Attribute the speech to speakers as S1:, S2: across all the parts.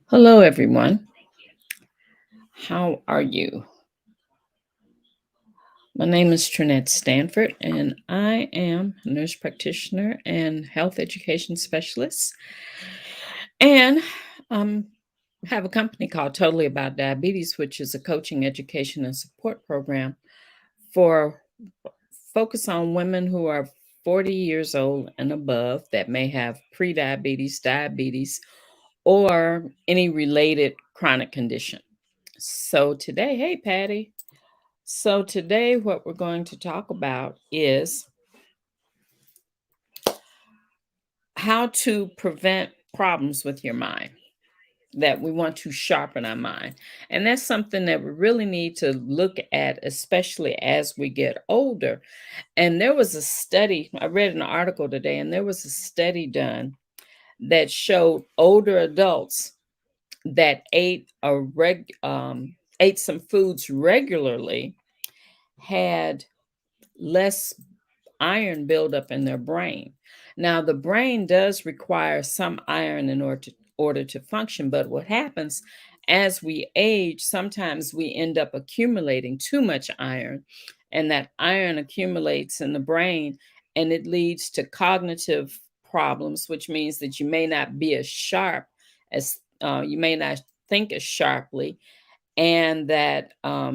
S1: Hello, everyone. How are you? My name is Trinette Stanford, and I am a nurse practitioner and health education specialist. And um, have a company called Totally About Diabetes, which is a coaching, education, and support program for focus on women who are 40 years old and above that may have prediabetes, diabetes, or any related chronic condition. So today, hey, Patty. So, today, what we're going to talk about is how to prevent problems with your mind, that we want to sharpen our mind. And that's something that we really need to look at, especially as we get older. And there was a study, I read an article today, and there was a study done that showed older adults that ate some foods regularly had less iron buildup in their brain. Now, the brain does require some iron in order to function, but what happens as we age, sometimes we end up accumulating too much iron, and that iron accumulates in the brain and it leads to cognitive problems, which means that you may not be as sharp as you may not think as sharply, and that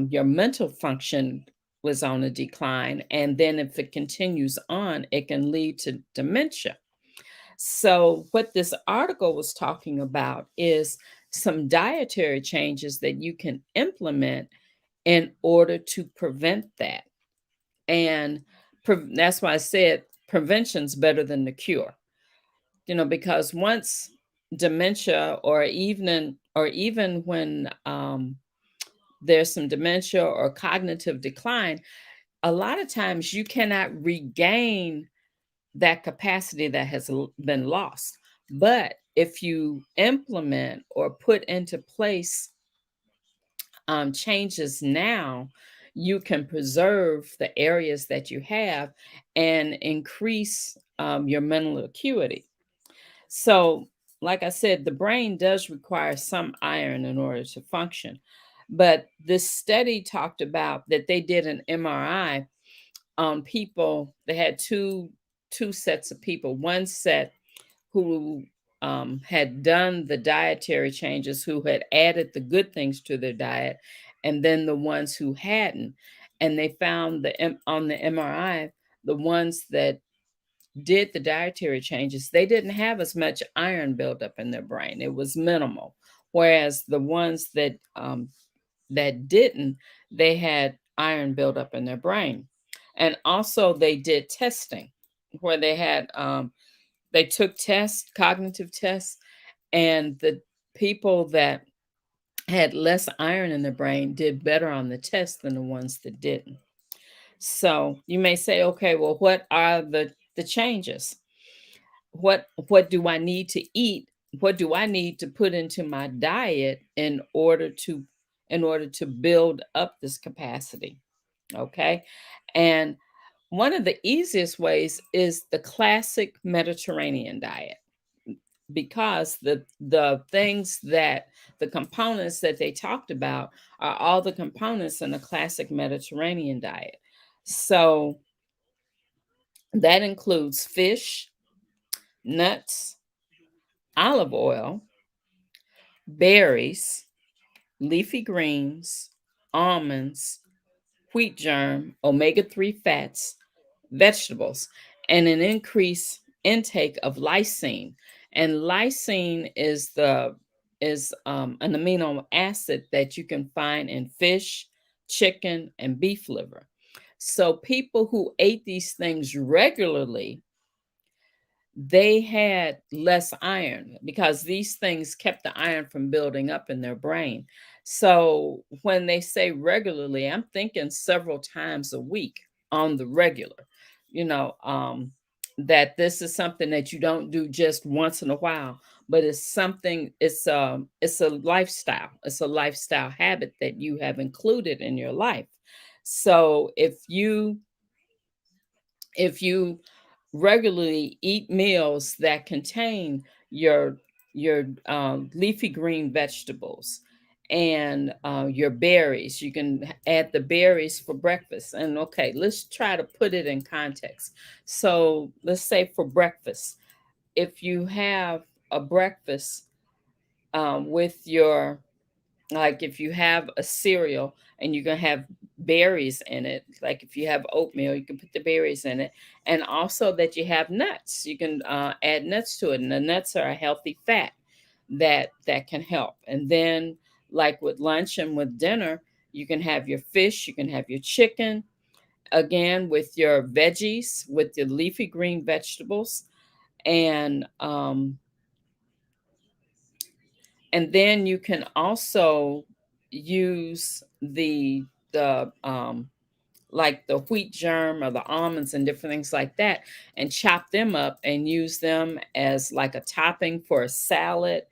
S1: your mental function was on a decline. And then if it continues on, it can lead to dementia. So, what this article was talking about is some dietary changes that you can implement in order to prevent that. And that's why I said prevention's better than the cure. Because once dementia, or even when there's some dementia or cognitive decline, a lot of times you cannot regain that capacity that has been lost. But if you implement or put into place changes now, you can preserve the areas that you have and increase your mental acuity. So, like I said, the brain does require some iron in order to function. But this study talked about that they did an MRI on people. They had two sets of people. One set who had done the dietary changes, who had added the good things to their diet, and then the ones who hadn't. And they found on the MRI, the ones that did the dietary changes, they didn't have as much iron buildup in their brain. It was minimal. Whereas the ones that didn't, they had iron buildup in their brain. And also they did testing where they took tests, cognitive tests, and the people that had less iron in their brain did better on the test than the ones that didn't. So you may say, okay, well, what are the changes? What do I need to eat? What do I need to put into my diet in order to build up this capacity? Okay. And one of the easiest ways is the classic Mediterranean diet, because the components that they talked about are all the components in the classic Mediterranean diet. So that includes fish, nuts, olive oil, berries, leafy greens, almonds, wheat germ, omega-3 fats, vegetables, and an increased intake of lysine. And lysine is an amino acid that you can find in fish, chicken, and beef liver. So people who ate these things regularly, they had less iron because these things kept the iron from building up in their brain. So when they say regularly, I'm thinking several times a week on the regular, you know, um, that this is something that you don't do just once in a while, but it's a lifestyle. It's a lifestyle habit that you have included in your life. So if you regularly eat meals that contain your your leafy green vegetables, and your berries. You can add the berries for breakfast. And okay, let's try to put it in context. So let's say for breakfast, if you have a breakfast with your, like if you have a cereal and you're going to have berries in it, like if you have oatmeal, you can put the berries in it. And also that you have nuts, you can add nuts to it, and the nuts are a healthy fat that can help. And then like with lunch and with dinner, you can have your fish, you can have your chicken, again with your veggies, with your leafy green vegetables. And um and then you can also use the like the wheat germ or the almonds and different things like that, and chop them up and use them as like a topping for a salad.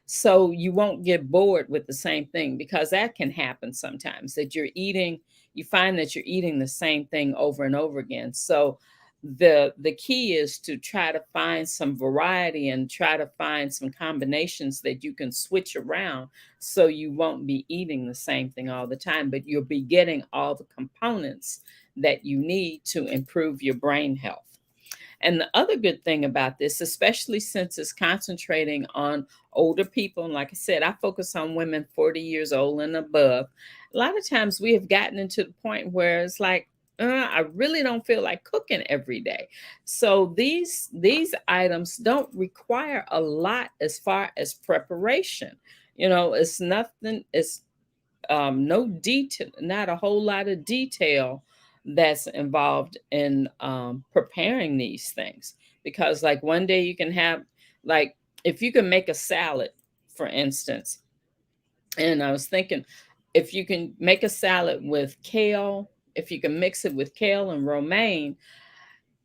S1: So you won't get bored with the same thing, because that can happen sometimes, that you find that you're eating the same thing over and over again. So the key is to try to find some variety and try to find some combinations that you can switch around, so you won't be eating the same thing all the time, but you'll be getting all the components that you need to improve your brain health. And the other good thing about this, especially since it's concentrating on older people, and like I said, I focus on women 40 years old and above. A lot of times we have gotten into the point where it's like, I really don't feel like cooking every day. So these items don't require a lot as far as preparation. It's nothing. It's no detail, not a whole lot of detail that's involved in preparing these things. Because, like, one day you can have, like, if you can make a salad, for instance, and I was thinking, if you can make a salad with kale, if you can mix it with kale and romaine,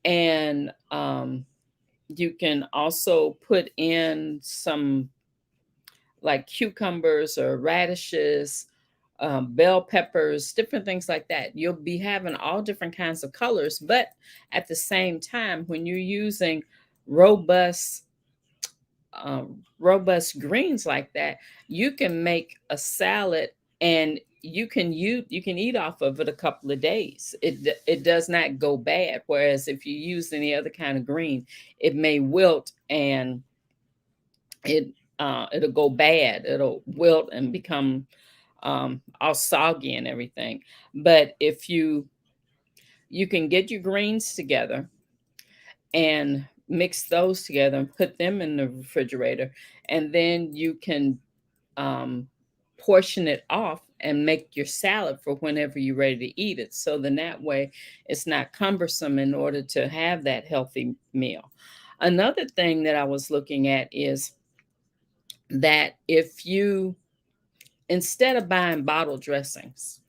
S1: and you can also put in some like cucumbers or radishes, bell peppers, different things like that. You'll be having all different kinds of colors, but at the same time, when you're using robust, robust greens like that, you can make a salad, and you can eat off of it a couple of days. It does not go bad. Whereas if you use any other kind of green, it may wilt, and it'll go bad. It'll wilt and become all soggy and everything. But if you can get your greens together and mix those together and put them in the refrigerator, and then you can um, portion it off and make your salad for whenever you're ready to eat it. So then that way it's not cumbersome in order to have that healthy meal. Another thing that I was looking at is that if you, instead of buying bottle dressings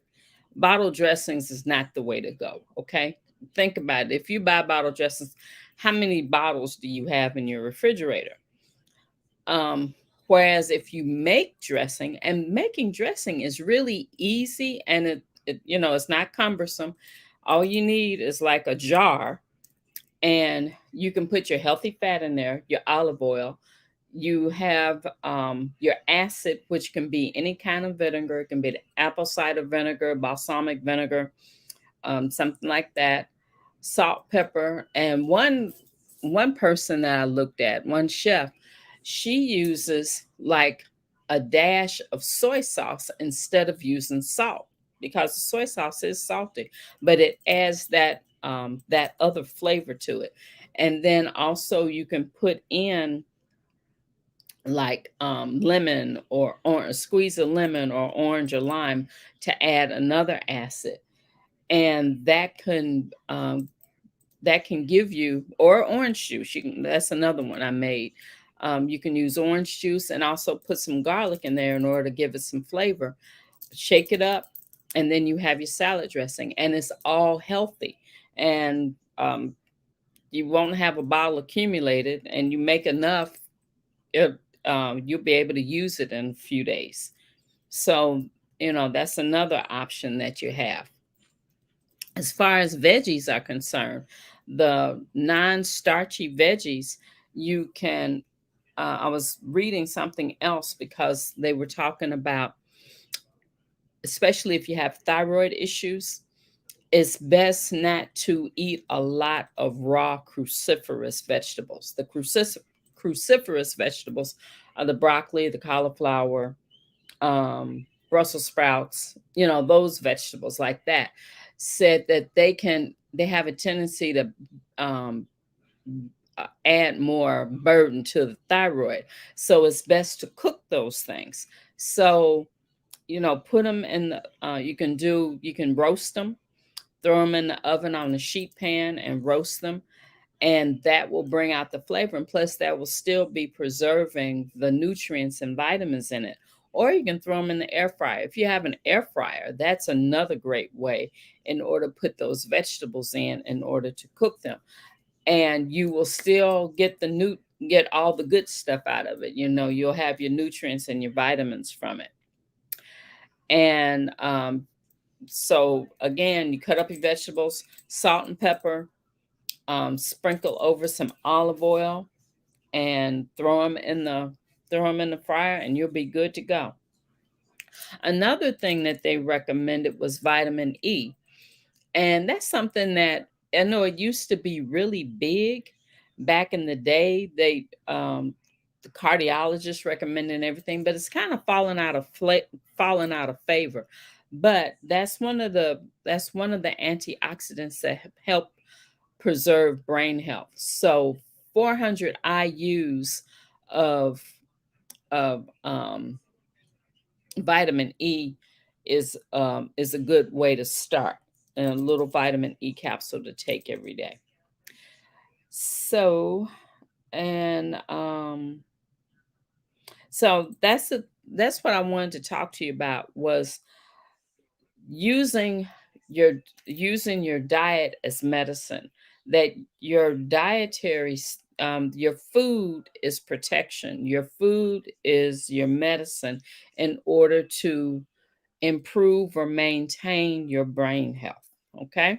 S1: is not the way to go. Okay. Think about it. If you buy bottle dressings, how many bottles do you have in your refrigerator? Um, Whereas if you make dressing, and making dressing is really easy, and it's not cumbersome. All you need is like a jar, and you can put your healthy fat in there, your olive oil. You have your acid, which can be any kind of vinegar. It can be the apple cider vinegar, balsamic vinegar, something like that. Salt, pepper, and one person that I looked at, one chef, she uses like a dash of soy sauce instead of using salt, because the soy sauce is salty, but it adds that other flavor to it. And then also you can put in like lemon or squeeze a lemon or orange or lime to add another acid, and that can give you, or orange juice. That's another one I made. You can use orange juice and also put some garlic in there in order to give it some flavor. Shake it up, and then you have your salad dressing, and it's all healthy. And you won't have a bottle accumulated, and you make enough. It, you'll be able to use it in a few days. So that's another option that you have. As far as veggies are concerned, the non-starchy veggies, you can I was reading something else because they were talking about, especially if you have thyroid issues, it's best not to eat a lot of raw cruciferous vegetables. The cruciferous vegetables are the broccoli, the cauliflower, Brussels sprouts, those vegetables like that. Said that they have a tendency to um, add more burden to the thyroid. So it's best to cook those things. So, put them in you can roast them, throw them in the oven on a sheet pan and roast them. And that will bring out the flavor. And plus, that will still be preserving the nutrients and vitamins in it. Or you can throw them in the air fryer. If you have an air fryer, that's another great way in order to put those vegetables in order to cook them. And you will still get all the good stuff out of it. You'll have your nutrients and your vitamins from it. And so again, you cut up your vegetables, salt and pepper, sprinkle over some olive oil, and throw them in the fryer, and you'll be good to go. Another thing that they recommended was vitamin E. And that's something that I know it used to be really big back in the day. The cardiologist recommending everything, but it's kind of fallen out of favor. But that's one of the antioxidants that help preserve brain health. So 400 IU's of of vitamin E is a good way to start. And a little vitamin E capsule to take every day. So and so that's what I wanted to talk to you about, was using your diet as medicine. That your food is protection, your food is your medicine, in order to improve or maintain your brain health. Okay,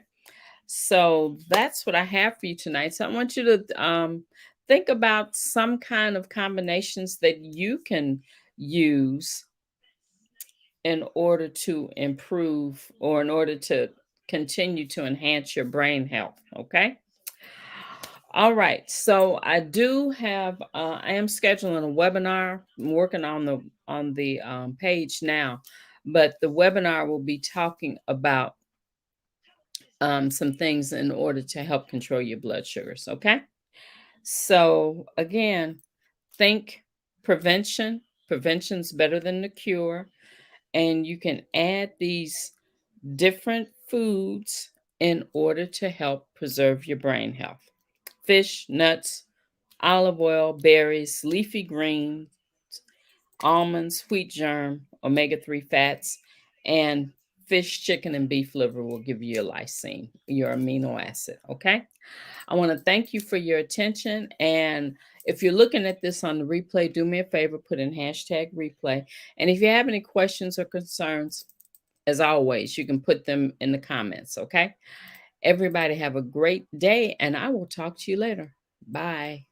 S1: so that's what I have for you tonight. So I want you to think about some kind of combinations that you can use in order to improve, or in order to continue to enhance your brain health. Okay. All right. So I am scheduling a webinar. I'm working on the page now, but the webinar will be talking about some things in order to help control your blood sugars. Okay. So again, think prevention. Prevention's better than the cure. And you can add these different foods in order to help preserve your brain health: fish, nuts, olive oil, berries, leafy greens, almonds, wheat germ, omega-3 fats, and fish, chicken, and beef liver will give you your lysine, your amino acid. Okay. I want to thank you for your attention. And if you're looking at this on the replay, do me a favor, put in hashtag replay. And if you have any questions or concerns, as always, you can put them in the comments. Okay. Everybody have a great day, and I will talk to you later. Bye.